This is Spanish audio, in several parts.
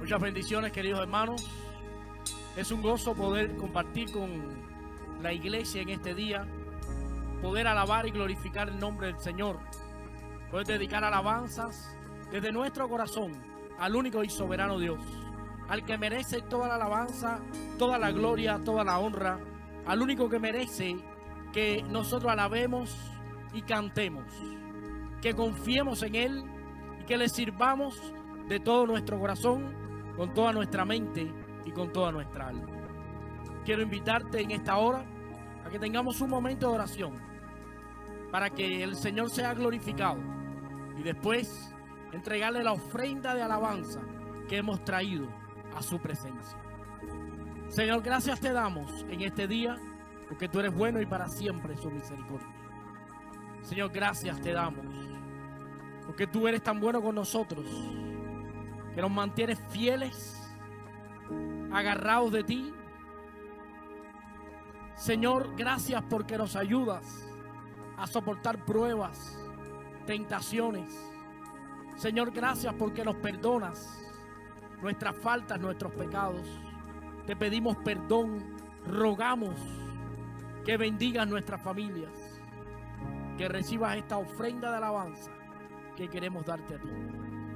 Muchas bendiciones, queridos hermanos. Es un gozo poder compartir con la iglesia en este día, poder alabar y glorificar el nombre del Señor, poder dedicar alabanzas desde nuestro corazón al único y soberano Dios, al que merece toda la alabanza, toda la gloria, toda la honra, al único que merece que nosotros alabemos y cantemos, que confiemos en Él y que le sirvamos de todo nuestro corazón, con toda nuestra mente y con toda nuestra alma. Quiero invitarte en esta hora a que tengamos un momento de oración para que el Señor sea glorificado y después entregarle la ofrenda de alabanza que hemos traído a su presencia. Señor, gracias te damos en este día porque tú eres bueno y para siempre su misericordia. Señor, gracias te damos porque tú eres tan bueno con nosotros, que nos mantienes fieles, agarrados de ti. Señor, gracias porque nos ayudas a soportar pruebas, tentaciones. Señor, gracias porque nos perdonas nuestras faltas, nuestros pecados. Te pedimos perdón, rogamos que bendigas nuestras familias, que recibas esta ofrenda de alabanza que queremos darte a ti.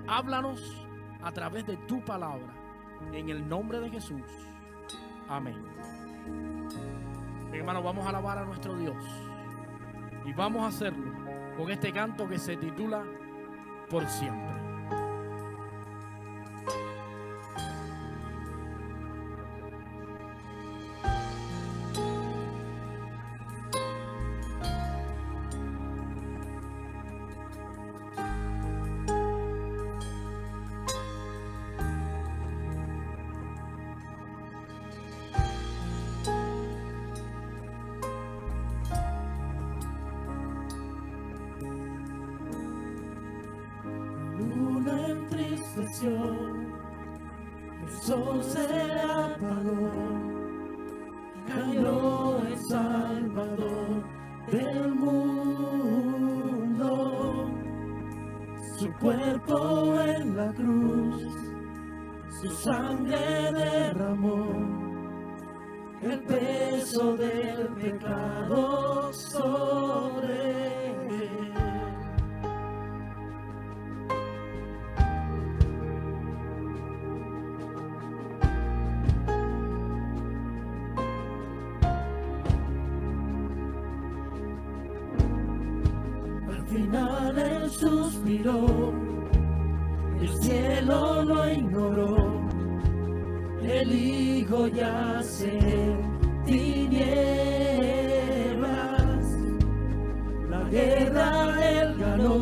Háblanos a través de tu palabra, en el nombre de Jesús. Amén. Hermanos, vamos a alabar a nuestro Dios y vamos a hacerlo con este canto que se titula Por Siempre. El sol se apagó, cayó el Salvador del mundo. Su cuerpo en la cruz, su sangre derramó, el peso del pecado sobre él. Al final él suspiró, el cielo lo ignoró, el Hijo yace en tinieblas. La guerra él ganó,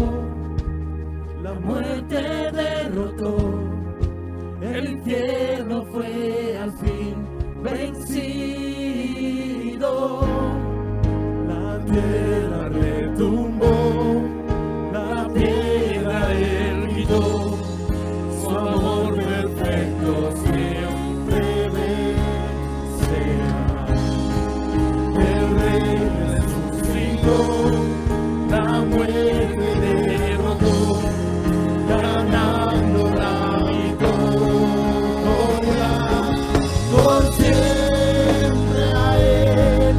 la muerte derrotó, el infierno fue al fin vencido. La tierra retumbó, la piedra él quitó, su amor perfecto siempre vencerá. El Rey resucitó, la muerte derrotó, ganando la victoria. Por siempre a él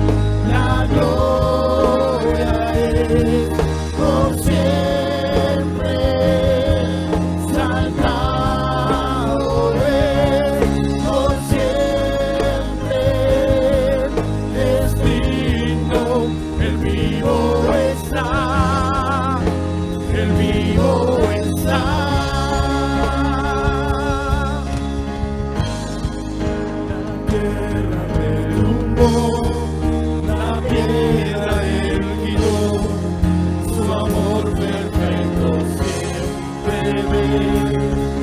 la gloria es, por siempre exaltado es, por siempre es digno. El vivo está, el vivo está. La tierra retumbó, la piedra él quitó, su amor perfecto siempre ve.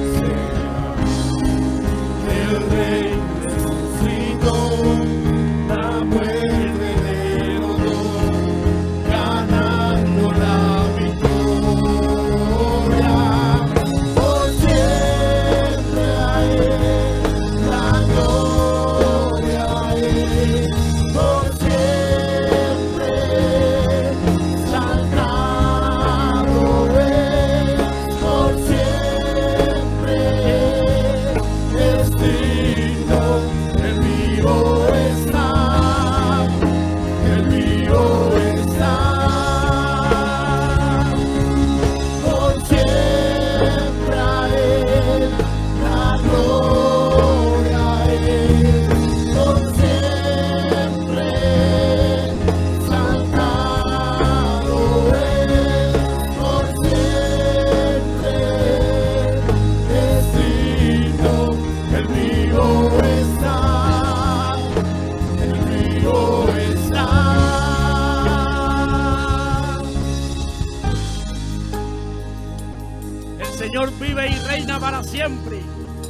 para siempre.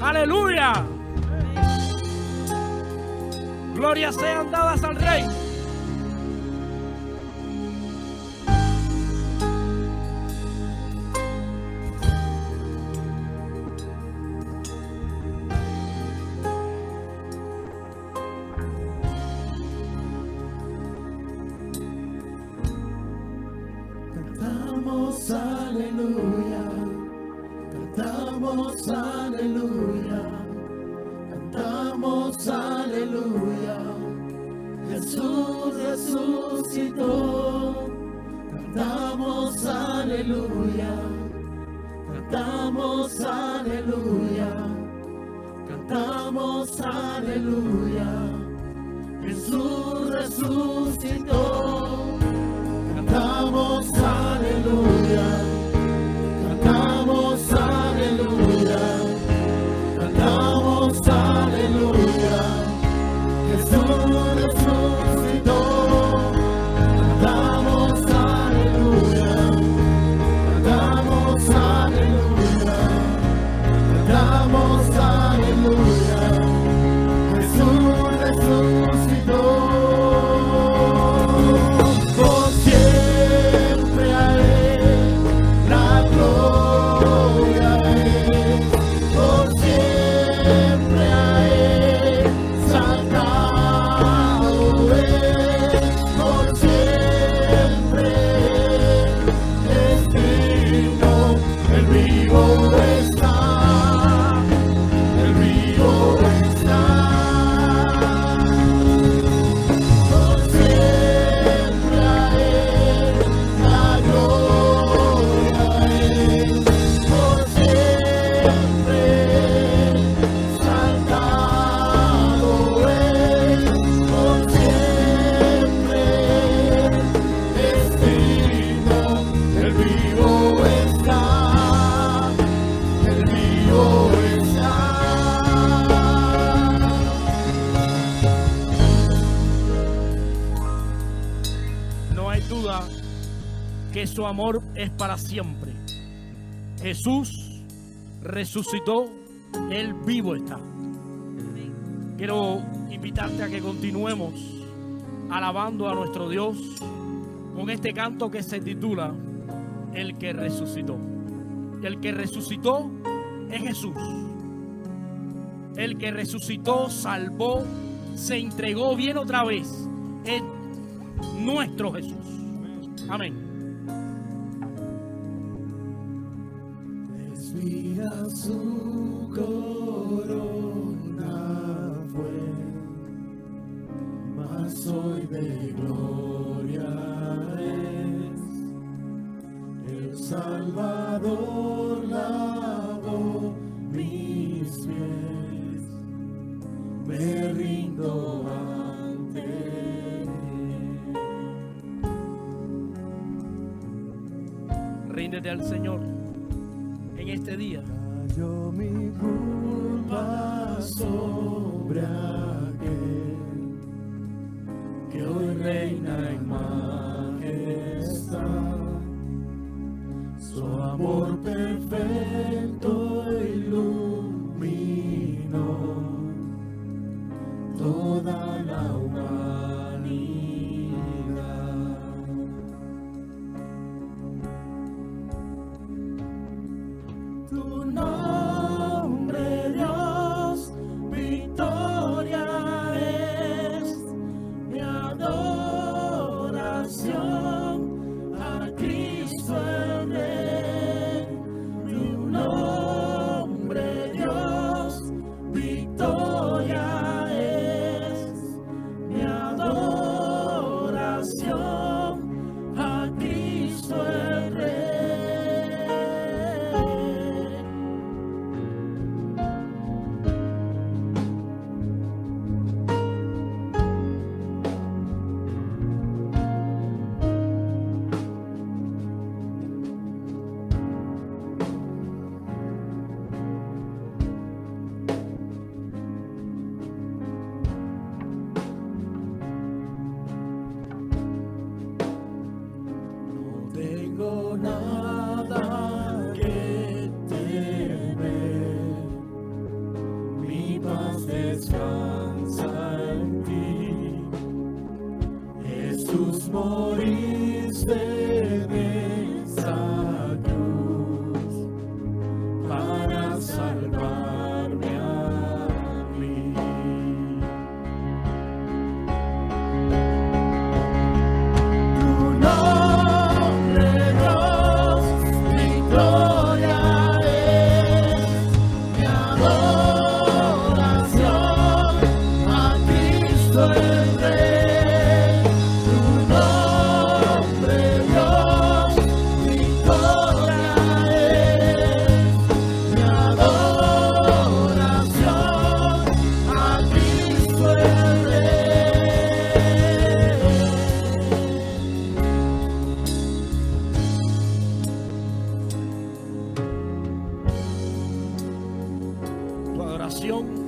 Aleluya. Gloria sean dadas al Rey. Cantamos aleluya, cantamos aleluya, cantamos aleluya. Jesús resucitó, cantamos aleluya, cantamos aleluya, cantamos aleluya. Jesús resucitó. Cantamos aleluya, cantamos aleluya, cantamos aleluya. Jesús resucitó. Cantamos aleluya, cantamos aleluya, cantamos aleluya. Jesús resucitó. Que su amor es para siempre. Jesús resucitó, Él vivo está. Quiero invitarte a que continuemos alabando a nuestro Dios con este canto que se titula El que resucitó. El que resucitó es Jesús. El que resucitó, salvó, se entregó, viene otra vez. Es nuestro Jesús. Amén. Respira su corona fue, mas hoy de gloria es. El Salvador lavó mis pies, me rindo ante Él. Ríndete al Señor en este día. Cayó mi culpa sobre aquel que hoy reina en majestad. Su amor perfecto iluminó toda la humanidad. Tu nombre, Dios, victoria es mi adoración a Cristo el Rey. Mi nombre, Dios, victoria es mi adoración. moriste en esa cruz para salvarme a mí. Tu nombre, Dios, mi gloria es, mi adoración a Cristo el Rey.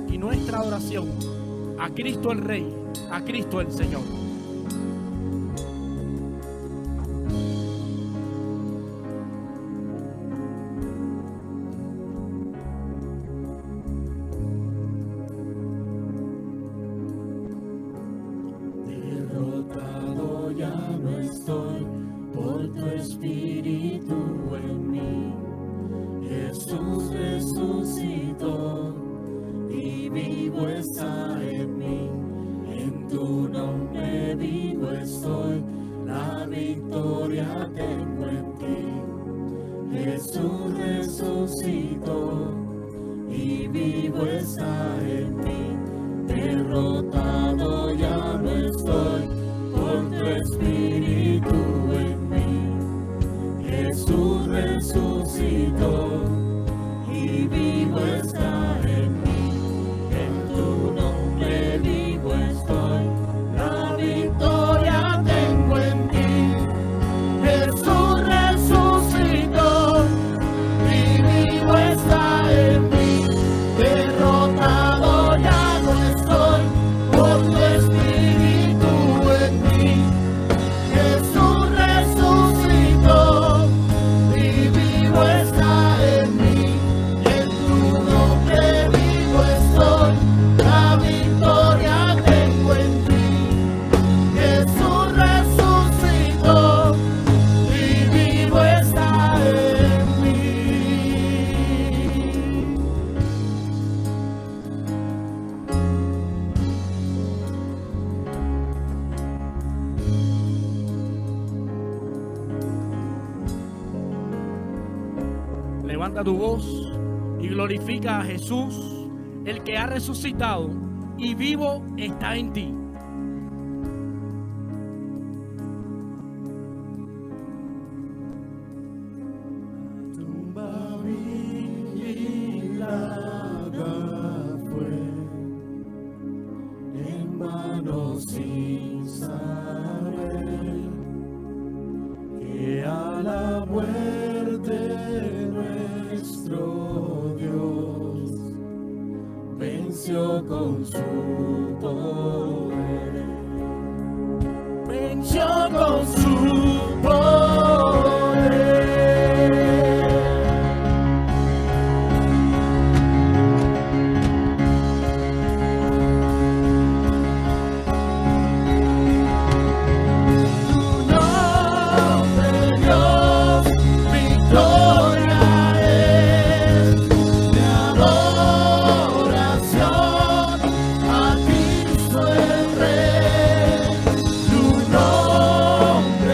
Y nuestra adoración a Cristo el Rey, a Cristo el Señor. Derrotado ya no estoy por tu espíritu en mí. Jesús resucitó y vivo está en mí. En tu nombre vivo estoy, la victoria tengo en ti. Jesús resucitó y vivo está en mí. Derrotado ya no estoy por tu espíritu en mí. Jesús resucitó y vivo está en mí. En tu nombre vivo estoy, la victoria tengo en ti. Jesús resucitó y vivo está en mí. Derrotado ya no estoy por tu espíritu en mí. Jesús resucitó y vivo está en mí. En tu nombre vivo estoy, la victoria tengo en ti. Jesús resucitó y vivo está en mí. Levanta tu voz y glorifica a Jesús, el que ha resucitado y vivo está en ti. Tumba vigilada fue, en vano sin saber que a la muerte nuestro Dios venció con su poder. Venció con su poder. Tu nombre, Dios, victoria es, mi adoración a Cristo el Rey. Tu nombre,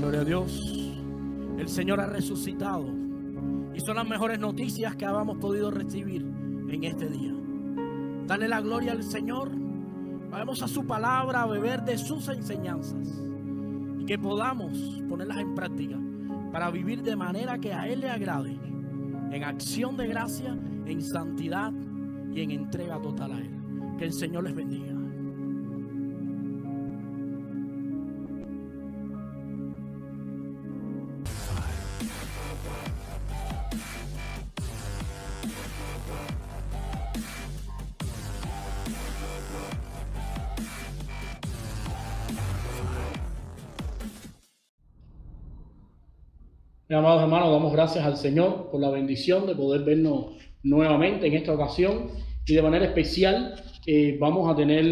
Gloria a Dios. El Señor ha resucitado y son las mejores noticias que habíamos podido recibir en este día. Dale la gloria al Señor. Vamos a su palabra, a beber de sus enseñanzas y que podamos ponerlas en práctica para vivir de manera que a Él le agrade, en acción de gracia, en santidad y en entrega total a Él. Que el Señor les bendiga. Amados hermanos, damos gracias al Señor por la bendición de poder vernos nuevamente en esta ocasión, y de manera especial vamos a tener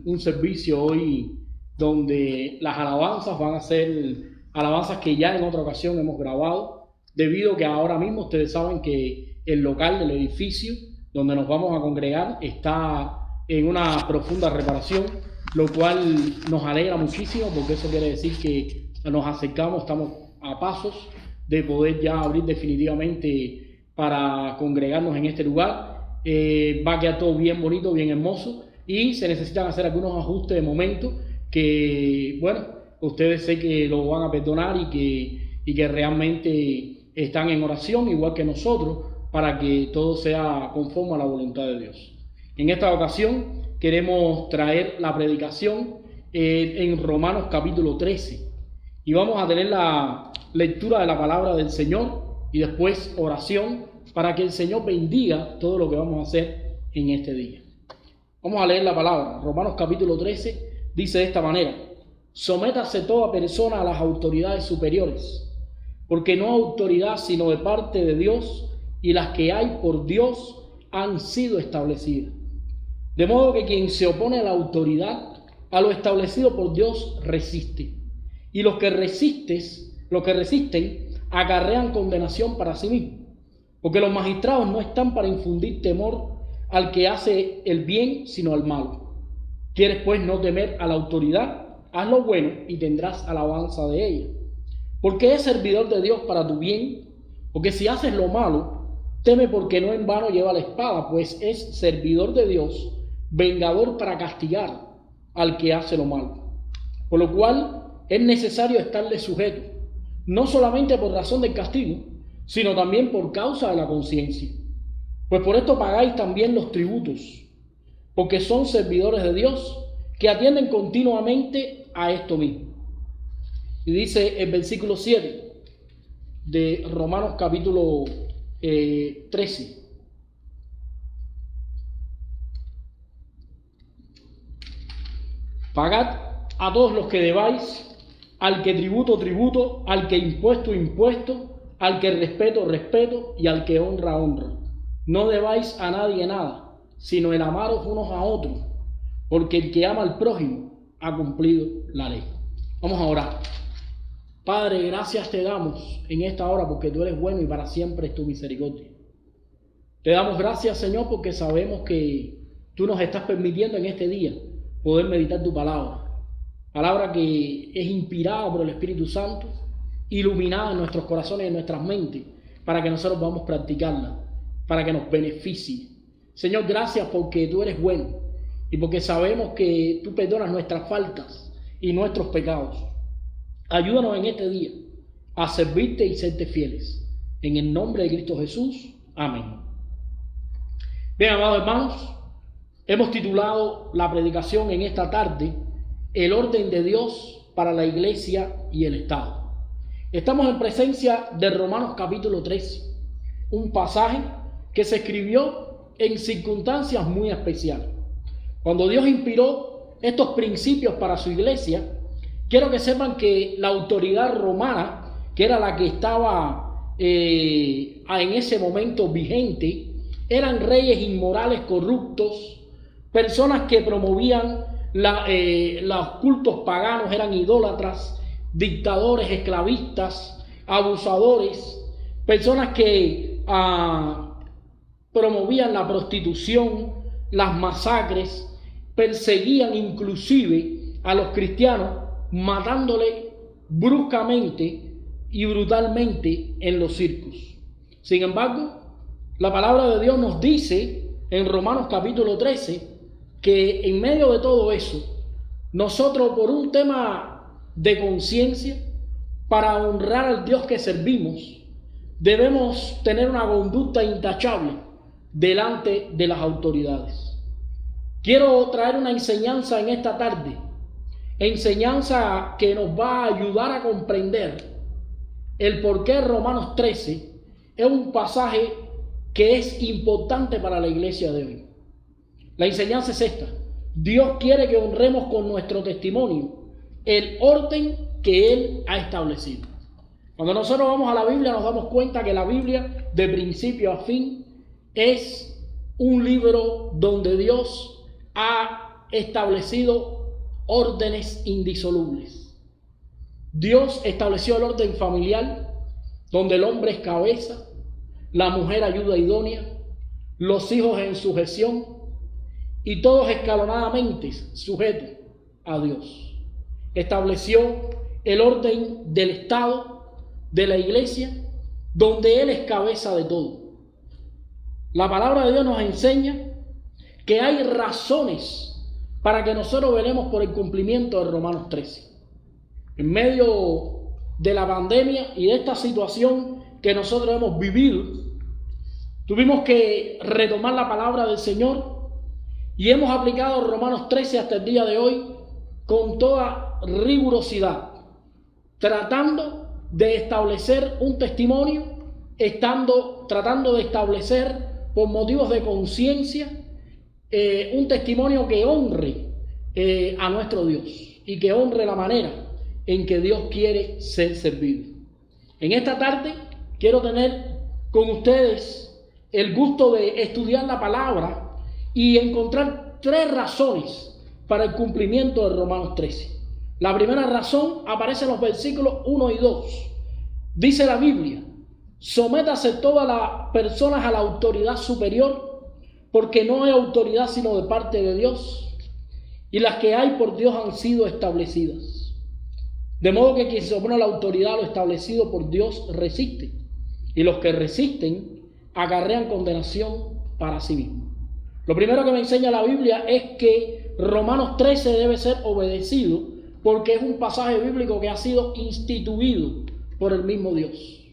un servicio hoy donde las alabanzas van a ser alabanzas que ya en otra ocasión hemos grabado, debido a que ahora mismo ustedes saben que el local del edificio donde nos vamos a congregar está en una profunda reparación, lo cual nos alegra muchísimo, porque eso quiere decir que nos acercamos, estamos a pasos de poder ya abrir definitivamente para congregarnos en este lugar. Va a quedar todo bien bonito, bien hermoso, y se necesitan hacer algunos ajustes de momento que, bueno, ustedes sé que lo van a perdonar y que realmente están en oración igual que nosotros para que todo sea conforme a la voluntad de Dios. En esta ocasión queremos traer la predicación en Romanos capítulo 13 y vamos a tener la lectura de la palabra del Señor y después oración para que el Señor bendiga todo lo que vamos a hacer en este día. Vamos a leer la palabra. Romanos capítulo 13 dice de esta manera: sométase toda persona a las autoridades superiores, porque no hay autoridad sino de parte de Dios, y las que hay por Dios han sido establecidas. De modo que quien se opone a la autoridad, a lo establecido por Dios, resiste. Y los que resisten acarrean condenación para sí mismos, porque los magistrados no están para infundir temor al que hace el bien, sino al malo. ¿Quieres pues no temer a la autoridad? Haz lo bueno y tendrás alabanza de ella, porque es servidor de Dios para tu bien. Porque si haces lo malo, teme, porque no en vano lleva la espada, pues es servidor de Dios, vengador para castigar al que hace lo malo. Por lo cual es necesario estarle sujeto, no solamente por razón del castigo, sino también por causa de la conciencia. Pues por esto pagáis también los tributos, porque son servidores de Dios, que atienden continuamente a esto mismo. Y dice el versículo 7 de Romanos capítulo 13. Pagad a todos los que debáis, al que tributo, tributo, al que impuesto, impuesto, al que respeto, respeto, y al que honra, honra. No debáis a nadie nada, sino el amaros unos a otros, porque el que ama al prójimo ha cumplido la ley. Vamos a orar. Padre, gracias te damos en esta hora, porque tú eres bueno y para siempre es tu misericordia. Te damos gracias, Señor, porque sabemos que tú nos estás permitiendo en este día poder meditar tu palabra. Palabra que es inspirada por el Espíritu Santo, iluminada en nuestros corazones y en nuestras mentes, para que nosotros podamos practicarla, para que nos beneficie. Señor, gracias porque tú eres bueno y porque sabemos que tú perdonas nuestras faltas y nuestros pecados. Ayúdanos en este día a servirte y serte fieles. En el nombre de Cristo Jesús. Amén. Bien, amados hermanos, hemos titulado la predicación en esta tarde: el orden de Dios para la iglesia y el Estado. Estamos en presencia de Romanos capítulo 13, un pasaje que se escribió en circunstancias muy especiales. Cuando Dios inspiró estos principios para su iglesia, quiero que sepan que la autoridad romana, que era la que estaba en ese momento vigente, eran reyes inmorales, corruptos, personas que promovían los cultos paganos, eran idólatras, dictadores, esclavistas, abusadores, personas que promovían la prostitución, las masacres, perseguían inclusive a los cristianos, matándole bruscamente y brutalmente en los circos. Sin embargo, la palabra de Dios nos dice en Romanos capítulo 13 que en medio de todo eso, nosotros por un tema de conciencia, para honrar al Dios que servimos, debemos tener una conducta intachable delante de las autoridades. Quiero traer una enseñanza en esta tarde, enseñanza que nos va a ayudar a comprender el por qué Romanos 13 es un pasaje que es importante para la iglesia de hoy. La enseñanza es esta: Dios quiere que honremos con nuestro testimonio el orden que Él ha establecido. Cuando nosotros vamos a la Biblia nos damos cuenta que la Biblia, de principio a fin, es un libro donde Dios ha establecido órdenes indisolubles. Dios estableció el orden familiar, donde el hombre es cabeza, la mujer ayuda idónea, los hijos en sujeción y todos escalonadamente sujetos a Dios. Estableció el orden del Estado, de la iglesia, donde Él es cabeza de todo. La palabra de Dios nos enseña que hay razones para que nosotros velemos por el cumplimiento de Romanos 13. En medio de la pandemia y de esta situación que nosotros hemos vivido, tuvimos que retomar la palabra del Señor y hemos aplicado Romanos 13 hasta el día de hoy con toda rigurosidad, tratando de establecer un testimonio, tratando de establecer por motivos de conciencia un testimonio que honre a nuestro Dios y que honre la manera en que Dios quiere ser servido. En esta tarde quiero tener con ustedes el gusto de estudiar la palabra y encontrar 3 razones para el cumplimiento de Romanos 13. La primera razón aparece en los versículos 1 y 2. Dice la Biblia: sométase todas las personas a la autoridad superior, porque no hay autoridad sino de parte de Dios, y las que hay por Dios han sido establecidas. De modo que quien se opone a la autoridad a lo establecido por Dios resiste, y los que resisten acarrean condenación para sí mismos. Lo primero que me enseña la Biblia es que Romanos 13 debe ser obedecido porque es un pasaje bíblico que ha sido instituido por el mismo Dios.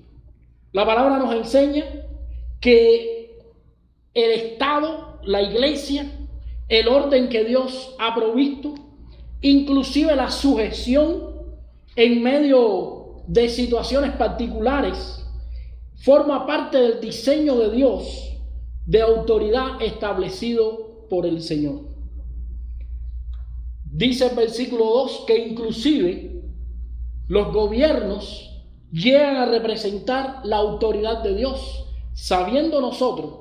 La palabra nos enseña que el Estado, la iglesia, el orden que Dios ha provisto, inclusive la sujeción en medio de situaciones particulares, forma parte del diseño de Dios de autoridad establecido por el Señor. Dice el versículo 2 que inclusive los gobiernos llegan a representar la autoridad de Dios, sabiendo nosotros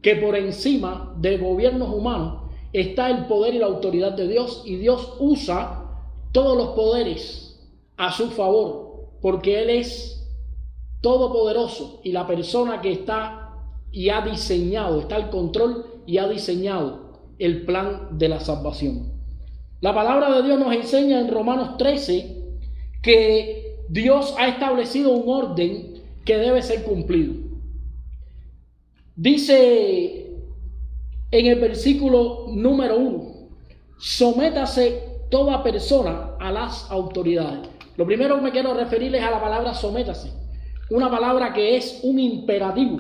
que por encima de gobiernos humanos está el poder y la autoridad de Dios, y Dios usa todos los poderes a su favor, porque Él es todopoderoso y la persona que está y ha diseñado, está al control y ha diseñado el plan de la salvación. La palabra de Dios nos enseña en Romanos 13 que Dios ha establecido un orden que debe ser cumplido. Dice en el versículo número 1: sométase toda persona a las autoridades. Lo primero que me quiero referir es a la palabra sométase, una palabra que es un imperativo,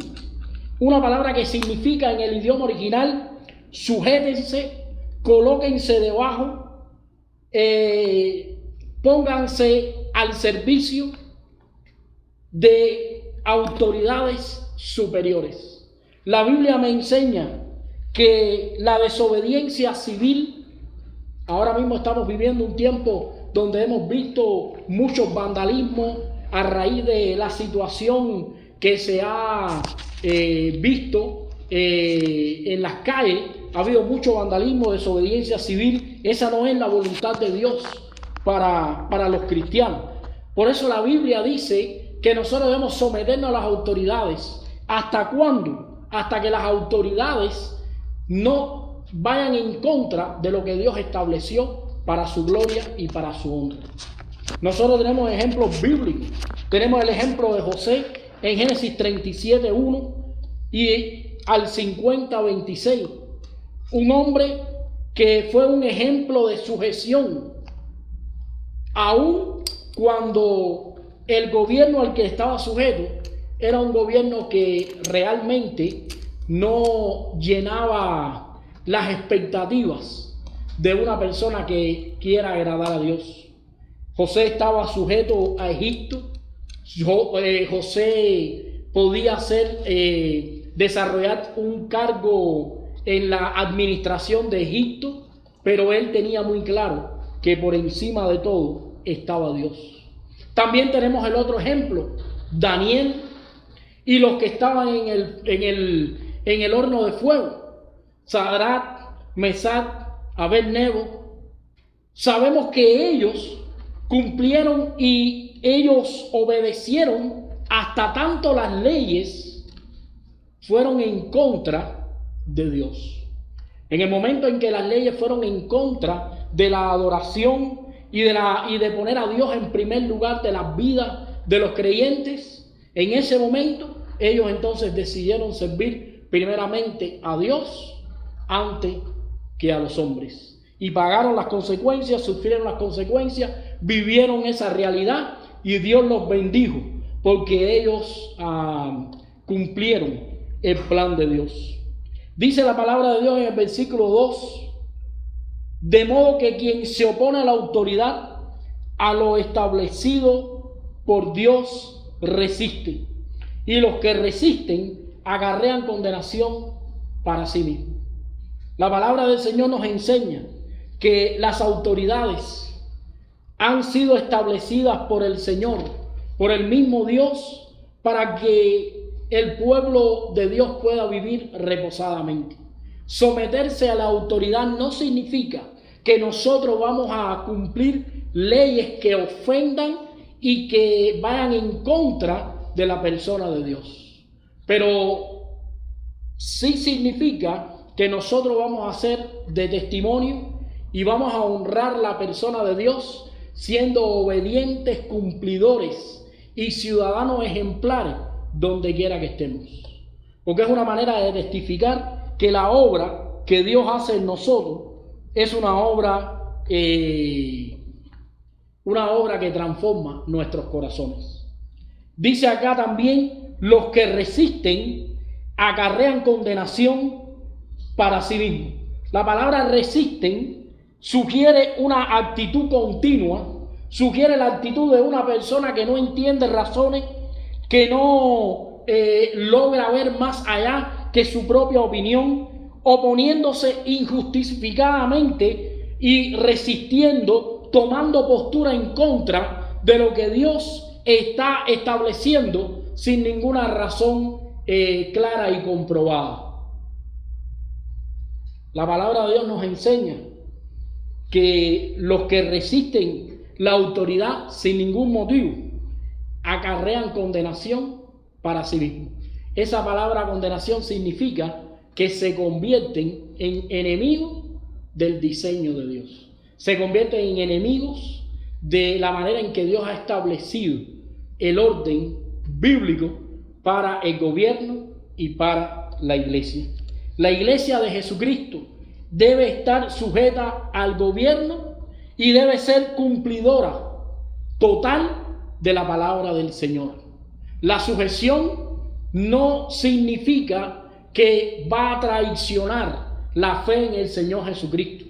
una palabra que significa en el idioma original: sujétense, colóquense debajo, pónganse al servicio de autoridades superiores. La Biblia me enseña que la desobediencia civil, ahora mismo estamos viviendo un tiempo donde hemos visto mucho vandalismo a raíz de la situación que se ha visto en las calles. Ha habido mucho vandalismo, desobediencia civil. Esa no es la voluntad de Dios para los cristianos. Por eso la Biblia dice que nosotros debemos someternos a las autoridades. ¿Hasta cuándo? Hasta que las autoridades no vayan en contra de lo que Dios estableció para su gloria y para su honra. Nosotros tenemos ejemplos bíblicos. Tenemos el ejemplo de José en Génesis 37:1 y al 50:26. Un hombre que fue un ejemplo de sujeción, aun cuando el gobierno al que estaba sujeto era un gobierno que realmente no llenaba las expectativas de una persona que quiera agradar a Dios. José estaba sujeto a Egipto. José podía desarrollar un cargo en la administración de Egipto, pero él tenía muy claro que por encima de todo estaba Dios. También tenemos el otro ejemplo, Daniel y los que estaban en el horno de fuego, Sadrach, Mesach, Abed-nego. Sabemos que ellos cumplieron y ellos obedecieron hasta tanto las leyes fueron en contra de Dios. En el momento en que las leyes fueron en contra de la adoración y de poner a Dios en primer lugar de las vidas de los creyentes, en ese momento ellos entonces decidieron servir primeramente a Dios antes que a los hombres. Y pagaron las consecuencias, sufrieron las consecuencias, vivieron esa realidad y Dios los bendijo porque ellos cumplieron el plan de Dios. Dice la palabra de Dios en el versículo 2, de modo que quien se opone a la autoridad, a lo establecido por Dios, resiste. Y los que resisten acarrean condenación para sí mismos. La palabra del Señor nos enseña que las autoridades han sido establecidas por el Señor, por el mismo Dios, para que el pueblo de Dios pueda vivir reposadamente. Someterse a la autoridad no significa que nosotros vamos a cumplir leyes que ofendan y que vayan en contra de la persona de Dios. Pero sí significa que nosotros vamos a ser de testimonio y vamos a honrar la persona de Dios siendo obedientes, cumplidores y ciudadanos ejemplares donde quiera que estemos. Porque es una manera de testificar que la obra que Dios hace en nosotros es una obra que transforma nuestros corazones. Dice acá también, los que resisten acarrean condenación para sí mismos. La palabra resisten sugiere una actitud continua, sugiere la actitud de una persona que no entiende razones, que no logra ver más allá que su propia opinión, oponiéndose injustificadamente y resistiendo, tomando postura en contra de lo que Dios está estableciendo sin ninguna razón clara y comprobada. La palabra de Dios nos enseña que los que resisten la autoridad sin ningún motivo acarrean condenación para sí mismos. Esa palabra condenación significa que se convierten en enemigos del diseño de Dios. Se convierten en enemigos de la manera en que Dios ha establecido el orden bíblico para el gobierno y para la iglesia. La iglesia de Jesucristo debe estar sujeta al gobierno y debe ser cumplidora total de la palabra del Señor. La sujeción no significa que va a traicionar la fe en el Señor Jesucristo.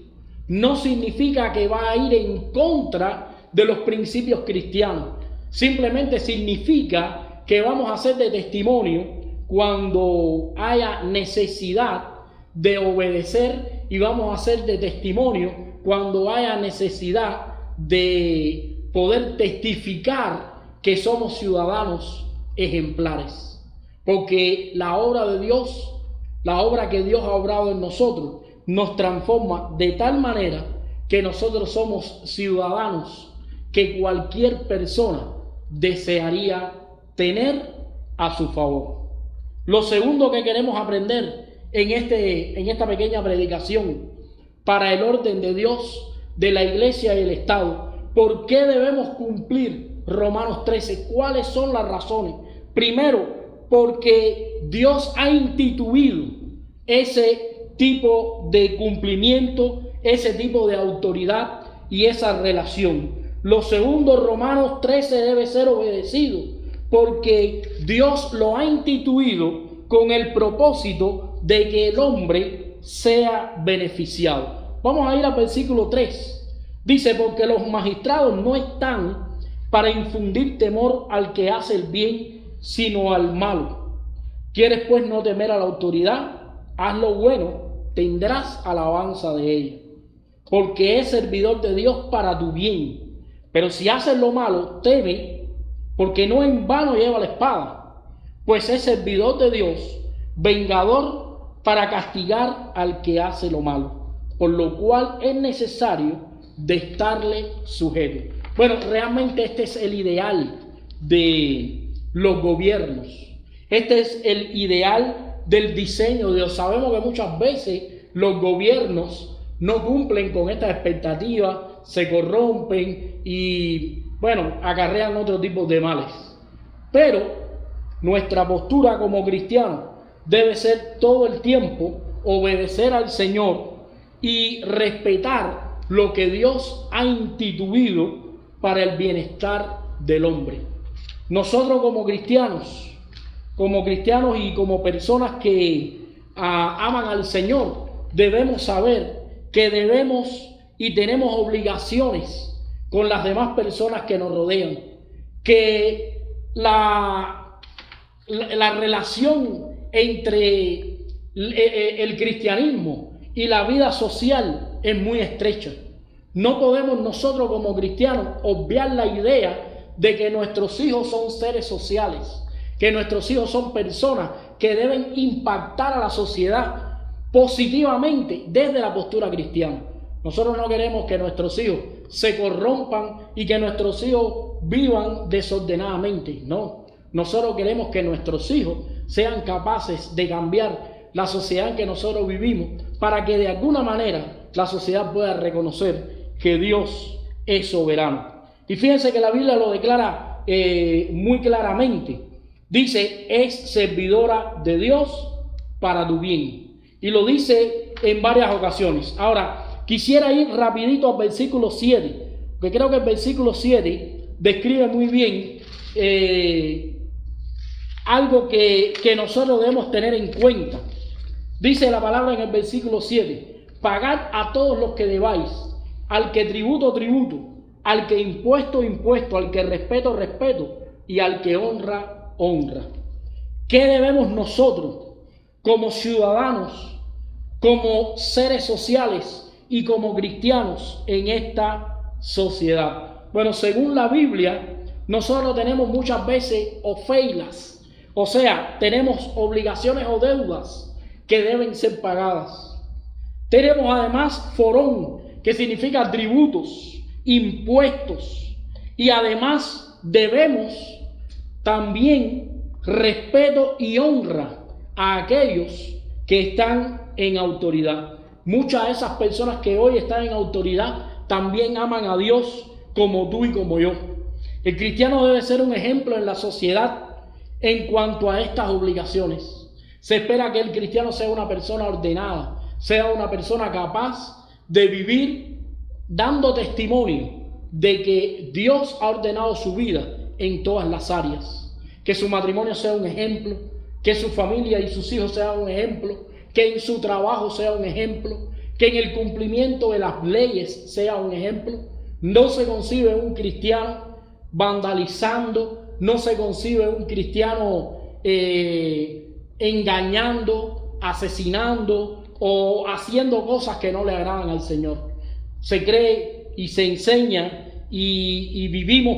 No significa que va a ir en contra de los principios cristianos. Simplemente significa que vamos a ser de testimonio cuando haya necesidad de obedecer y vamos a ser de testimonio cuando haya necesidad de poder testificar que somos ciudadanos ejemplares. Porque la obra de Dios, la obra que Dios ha obrado en nosotros, nos transforma de tal manera que nosotros somos ciudadanos que cualquier persona desearía tener a su favor. Lo segundo que queremos aprender en esta pequeña predicación para el orden de Dios, de la iglesia y el Estado, ¿Por qué debemos cumplir Romanos 13? ¿Cuáles son las razones? Primero, porque Dios ha instituido ese tipo de cumplimiento, ese tipo de autoridad y esa relación. Lo segundo, Romanos 13 debe ser obedecido porque Dios lo ha instituido con el propósito de que el hombre sea beneficiado. Vamos a ir al versículo 3. Dice, porque los magistrados no están para infundir temor al que hace el bien, sino al malo. ¿Quieres pues no temer a la autoridad? Haz lo bueno, tendrás alabanza de ella, porque es servidor de Dios para tu bien. Pero si haces lo malo, teme, porque no en vano lleva la espada, pues es servidor de Dios, vengador para castigar al que hace lo malo, por lo cual es necesario de estarle sujeto. Bueno, realmente este es el ideal de los gobiernos. Este es el ideal del diseño de Dios. Sabemos que muchas veces los gobiernos no cumplen con estas expectativas, se corrompen y, bueno, acarrean otro tipo de males. Pero nuestra postura como cristianos debe ser todo el tiempo obedecer al Señor y respetar lo que Dios ha instituido para el bienestar del hombre. Nosotros como cristianos y como personas que aman al Señor, debemos saber que debemos y tenemos obligaciones con las demás personas que nos rodean, que la relación entre el cristianismo y la vida social es muy estrecha. No podemos nosotros como cristianos obviar la idea de que nuestros hijos son seres sociales, que nuestros hijos son personas que deben impactar a la sociedad positivamente desde la postura cristiana. Nosotros no queremos que nuestros hijos se corrompan y que nuestros hijos vivan desordenadamente. No, nosotros queremos que nuestros hijos sean capaces de cambiar la sociedad en que nosotros vivimos, para que de alguna manera la sociedad pueda reconocer que Dios es soberano. Y fíjense que la Biblia lo declara muy claramente. Dice, es servidora de Dios para tu bien. Y lo dice en varias ocasiones. Ahora, quisiera ir rapidito al versículo 7, porque creo que el versículo 7 describe muy bien algo que nosotros debemos tener en cuenta. Dice la palabra en el versículo 7, pagad a todos los que debáis, al que tributo, tributo, al que impuesto, impuesto, al que respeto, respeto, y al que honra, honra. ¿Qué debemos nosotros como ciudadanos, como seres sociales y como cristianos en esta sociedad? Bueno, según la Biblia, nosotros tenemos muchas veces ofeilas, o sea, tenemos obligaciones o deudas que deben ser pagadas. Tenemos además forón, que significa tributos, impuestos, y además debemos también respeto y honra a aquellos que están en autoridad. Muchas de esas personas que hoy están en autoridad también aman a Dios como tú y como yo. El cristiano debe ser un ejemplo en la sociedad en cuanto a estas obligaciones. Se espera que el cristiano sea una persona ordenada, sea una persona capaz de vivir dando testimonio de que Dios ha ordenado su vida en todas las áreas. Que su matrimonio sea un ejemplo, que su familia y sus hijos sean un ejemplo, que en su trabajo sea un ejemplo, que en el cumplimiento de las leyes sea un ejemplo. No se concibe un cristiano vandalizando, no se concibe un cristiano engañando, asesinando o haciendo cosas que no le agradan al Señor. Se cree y se enseña y vivimos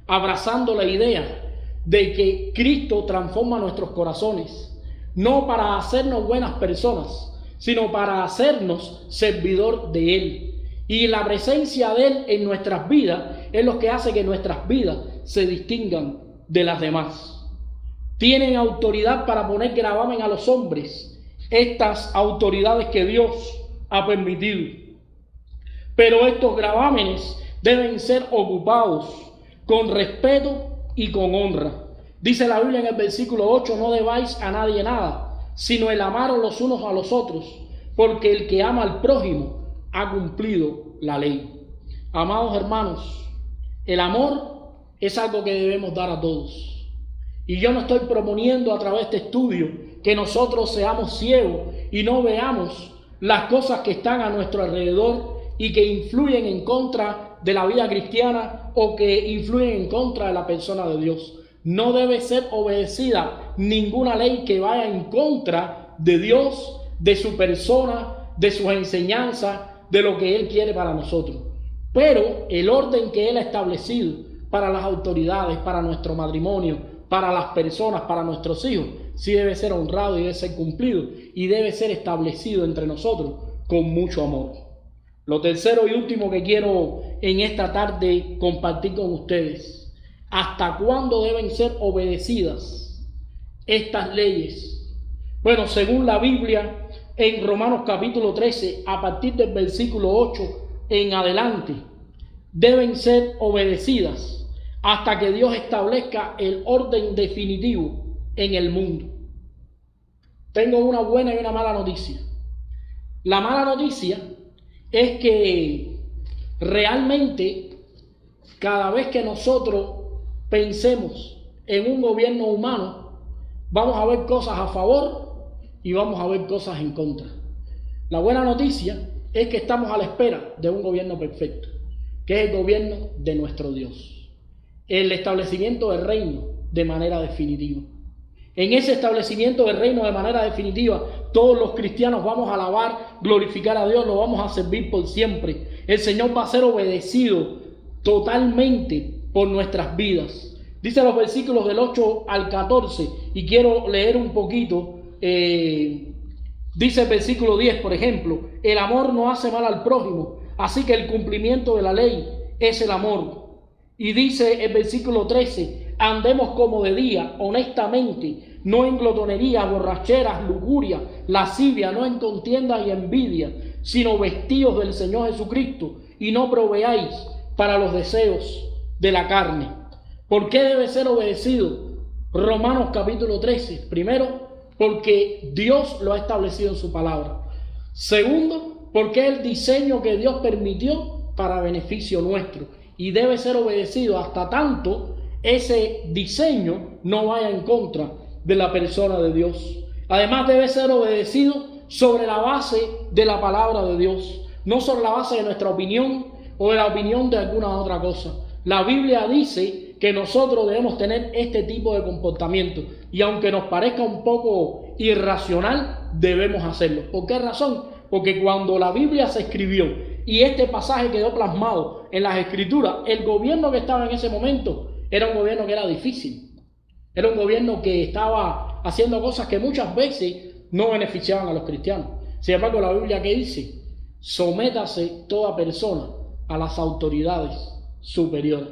abrazando la idea de que Cristo transforma nuestros corazones, no para hacernos buenas personas, sino para hacernos servidor de Él. Y la presencia de Él en nuestras vidas es lo que hace que nuestras vidas se distingan de las demás. Tienen autoridad para poner gravamen a los hombres, estas autoridades que Dios ha permitido. Pero estos gravámenes deben ser ocupados con respeto y con honra. Dice la Biblia en el versículo 8, no debáis a nadie nada, sino el amaros los unos a los otros, porque el que ama al prójimo ha cumplido la ley. Amados hermanos, el amor es algo que debemos dar a todos. Y yo no estoy proponiendo a través de este estudio que nosotros seamos ciegos y no veamos las cosas que están a nuestro alrededor y que influyen en contra de la vida cristiana o que influyen en contra de la persona de Dios. No debe ser obedecida ninguna ley que vaya en contra de Dios, de su persona, de sus enseñanzas, de lo que Él quiere para nosotros. Pero el orden que Él ha establecido para las autoridades, para nuestro matrimonio, para las personas, para nuestros hijos, sí debe ser honrado y debe ser cumplido y debe ser establecido entre nosotros con mucho amor. Lo tercero y último que quiero en esta tarde compartir con ustedes: ¿hasta cuándo deben ser obedecidas estas leyes? Bueno, según la Biblia, en Romanos capítulo 13, a partir del versículo 8 en adelante, deben ser obedecidas hasta que Dios establezca el orden definitivo en el mundo. Tengo una buena y una mala noticia. La mala noticia es que realmente cada vez que nosotros pensemos en un gobierno humano, vamos a ver cosas a favor y vamos a ver cosas en contra. La buena noticia es que estamos a la espera de un gobierno perfecto, que es el gobierno de nuestro Dios, el establecimiento del reino de manera definitiva. En ese establecimiento del reino de manera definitiva, todos los cristianos vamos a alabar, glorificar a Dios, lo vamos a servir por siempre. El Señor va a ser obedecido totalmente por nuestras vidas. Dice los versículos del 8 al 14, y quiero leer un poquito. Dice el versículo 10, por ejemplo: el amor no hace mal al prójimo, así que el cumplimiento de la ley es el amor. Y dice el versículo 13: andemos como de día, honestamente, no en glotonería, borracheras, lujuria, lascivia, no en contiendas y envidia, sino vestidos del Señor Jesucristo, y no proveáis para los deseos de la carne. ¿Por qué debe ser obedecido? Romanos capítulo 13. Primero, porque Dios lo ha establecido en su palabra. Segundo, porque es el diseño que Dios permitió para beneficio nuestro, y debe ser obedecido hasta tanto ese diseño no vaya en contra de la persona de Dios. Además, debe ser obedecido sobre la base de la palabra de Dios, no sobre la base de nuestra opinión o de la opinión de alguna otra cosa. La Biblia dice que nosotros debemos tener este tipo de comportamiento, y aunque nos parezca un poco irracional, debemos hacerlo. ¿Por qué razón? Porque cuando la Biblia se escribió y este pasaje quedó plasmado en las Escrituras, el gobierno que estaba en ese momento era un gobierno que era difícil. Era un gobierno que estaba haciendo cosas que muchas veces no beneficiaban a los cristianos. Sin embargo, la Biblia, ¿qué dice? Sométase toda persona a las autoridades superiores.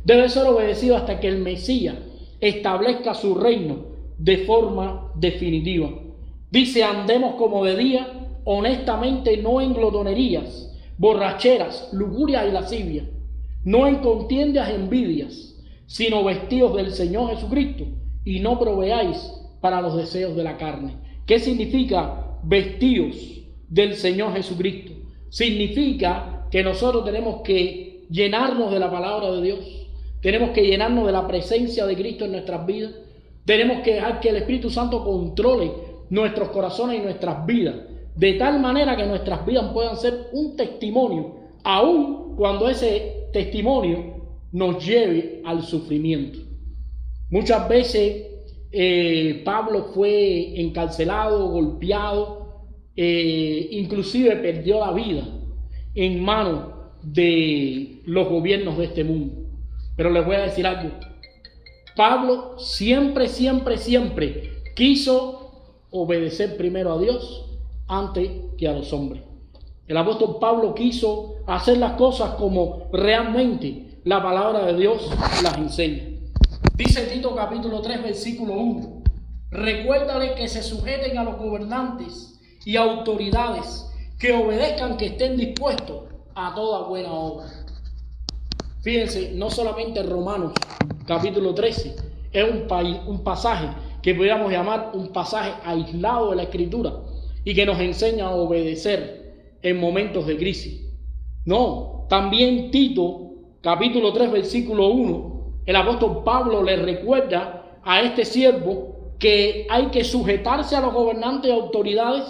Debe ser obedecido hasta que el Mesías establezca su reino de forma definitiva. Dice: andemos como de día, honestamente, no en glotonerías, borracheras, lujuria y lascivia, no en contiendas, envidias, sino vestidos del Señor Jesucristo, y no proveáis para los deseos de la carne. ¿Qué significa vestidos del Señor Jesucristo? Significa que nosotros tenemos que llenarnos de la palabra de Dios, tenemos que llenarnos de la presencia de Cristo en nuestras vidas, tenemos que dejar que el Espíritu Santo controle nuestros corazones y nuestras vidas, de tal manera que nuestras vidas puedan ser un testimonio, aun cuando ese testimonio nos lleve al sufrimiento. Muchas veces Pablo fue encarcelado, golpeado, inclusive perdió la vida en manos de los gobiernos de este mundo. Pero les voy a decir algo: Pablo siempre quiso obedecer primero a Dios antes que a los hombres. El apóstol Pablo quiso hacer las cosas como realmente la palabra de Dios las enseña. Dice Tito capítulo 3 versículo 1: recuérdale que se sujeten a los gobernantes y autoridades, que obedezcan, que estén dispuestos a toda buena obra. Fíjense, no solamente Romanos capítulo 13 es un pasaje que podríamos llamar un pasaje aislado de la Escritura y que nos enseña a obedecer en momentos de crisis. No, también Tito capítulo 3 versículo 1, el apóstol Pablo le recuerda a este siervo que hay que sujetarse a los gobernantes y autoridades,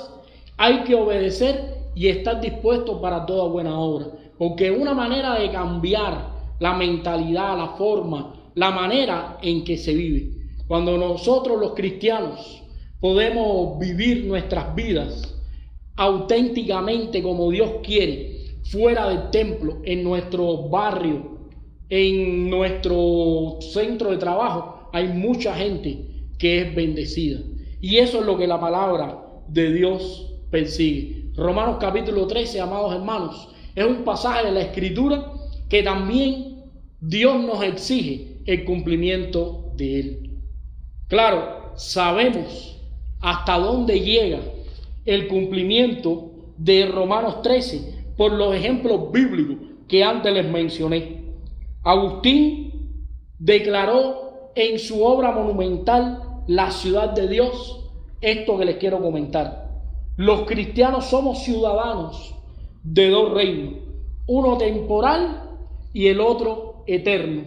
hay que obedecer y estar dispuesto para toda buena obra, porque una manera de cambiar la mentalidad, la forma, la manera en que se vive. Cuando nosotros los cristianos podemos vivir nuestras vidas auténticamente como Dios quiere, fuera del templo, en nuestro barrio, en nuestro centro de trabajo, hay mucha gente que es bendecida. Y eso es lo que la palabra de Dios persigue. Romanos capítulo 13, amados hermanos, es un pasaje de la Escritura que también Dios nos exige el cumplimiento de él. Claro, sabemos hasta dónde llega el cumplimiento de Romanos 13 por los ejemplos bíblicos que antes les mencioné. Agustín declaró en su obra monumental La ciudad de Dios esto que les quiero comentar. Los cristianos somos ciudadanos de dos reinos, uno temporal y el otro eterno.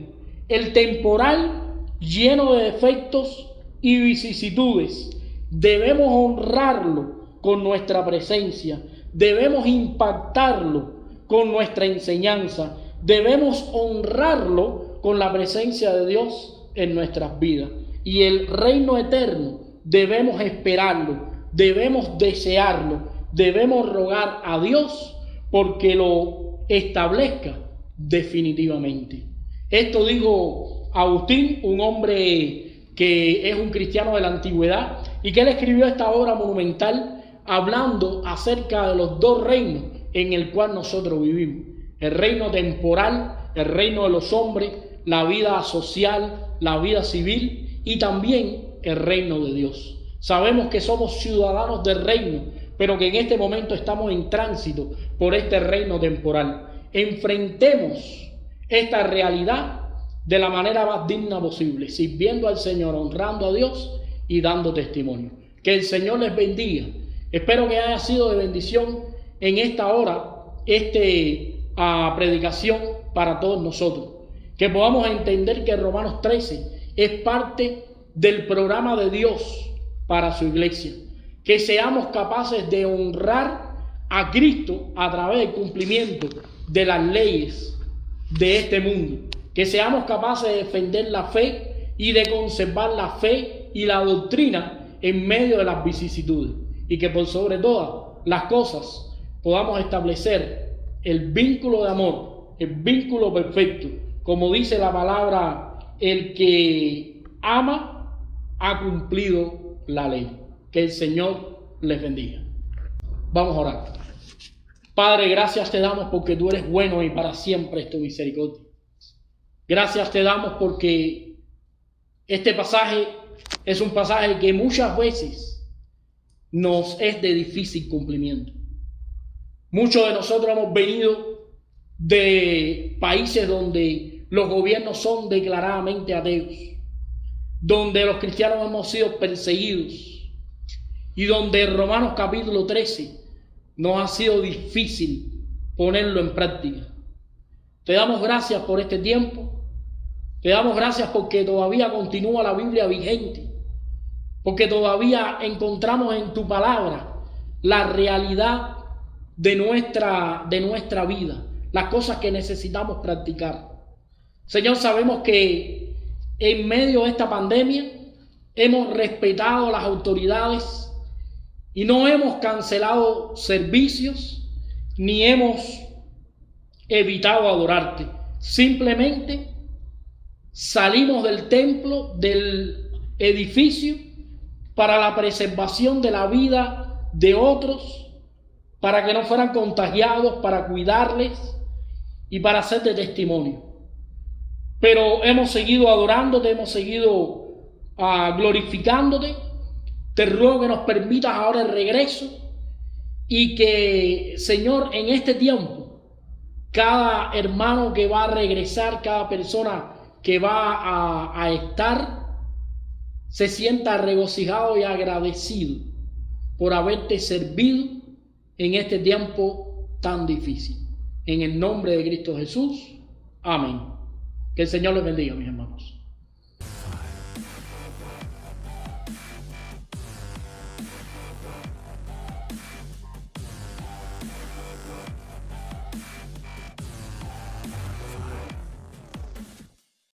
El temporal, lleno de defectos y vicisitudes, debemos honrarlo con nuestra presencia, debemos impactarlo con nuestra enseñanza, debemos honrarlo con la presencia de Dios en nuestras vidas. Y el reino eterno debemos esperarlo, debemos desearlo, debemos rogar a Dios porque lo establezca definitivamente. Esto dijo Agustín, un hombre que es un cristiano de la antigüedad y que él escribió esta obra monumental hablando acerca de los dos reinos en el cual nosotros vivimos. El reino temporal, el reino de los hombres, la vida social, la vida civil y también el reino de Dios. Sabemos que somos ciudadanos del reino, pero que en este momento estamos en tránsito por este reino temporal. Enfrentemos esta realidad de la manera más digna posible, sirviendo al Señor, honrando a Dios y dando testimonio. Que el Señor les bendiga. Espero que haya sido de bendición en esta hora, predicación para todos nosotros. Que podamos entender que Romanos 13 es parte del programa de Dios para su iglesia. Que seamos capaces de honrar a Cristo a través del cumplimiento de las leyes de este mundo. Que seamos capaces de defender la fe y de conservar la fe y la doctrina en medio de las vicisitudes. Y que por sobre todas las cosas podamos establecer el vínculo de amor, el vínculo perfecto. Como dice la palabra, el que ama ha cumplido la ley. Que el Señor les bendiga. Vamos a orar. Padre, gracias te damos porque tú eres bueno y para siempre es tu misericordia. Gracias te damos porque este pasaje es un pasaje que muchas veces nos es de difícil cumplimiento. Muchos de nosotros hemos venido de países donde los gobiernos son declaradamente ateos, donde los cristianos hemos sido perseguidos y donde Romanos capítulo 13 nos ha sido difícil ponerlo en práctica. Te damos gracias por este tiempo. Te damos gracias porque todavía continúa la Biblia vigente, porque todavía encontramos en tu palabra la realidad de nuestra vida, las cosas que necesitamos practicar. Señor, sabemos que en medio de esta pandemia hemos respetado las autoridades y no hemos cancelado servicios ni hemos evitado adorarte. Simplemente salimos del templo, del edificio, para la preservación de la vida de otros, para que no fueran contagiados, para cuidarles y para hacer de testimonio. Pero hemos seguido adorándote, hemos seguido glorificándote. Te ruego que nos permitas ahora el regreso y que, Señor, en este tiempo, cada hermano que va a regresar, cada persona que va a estar, se sienta regocijado y agradecido por haberte servido en este tiempo tan difícil. En el nombre de Cristo Jesús. Amén. Que el Señor les bendiga, mis hermanos.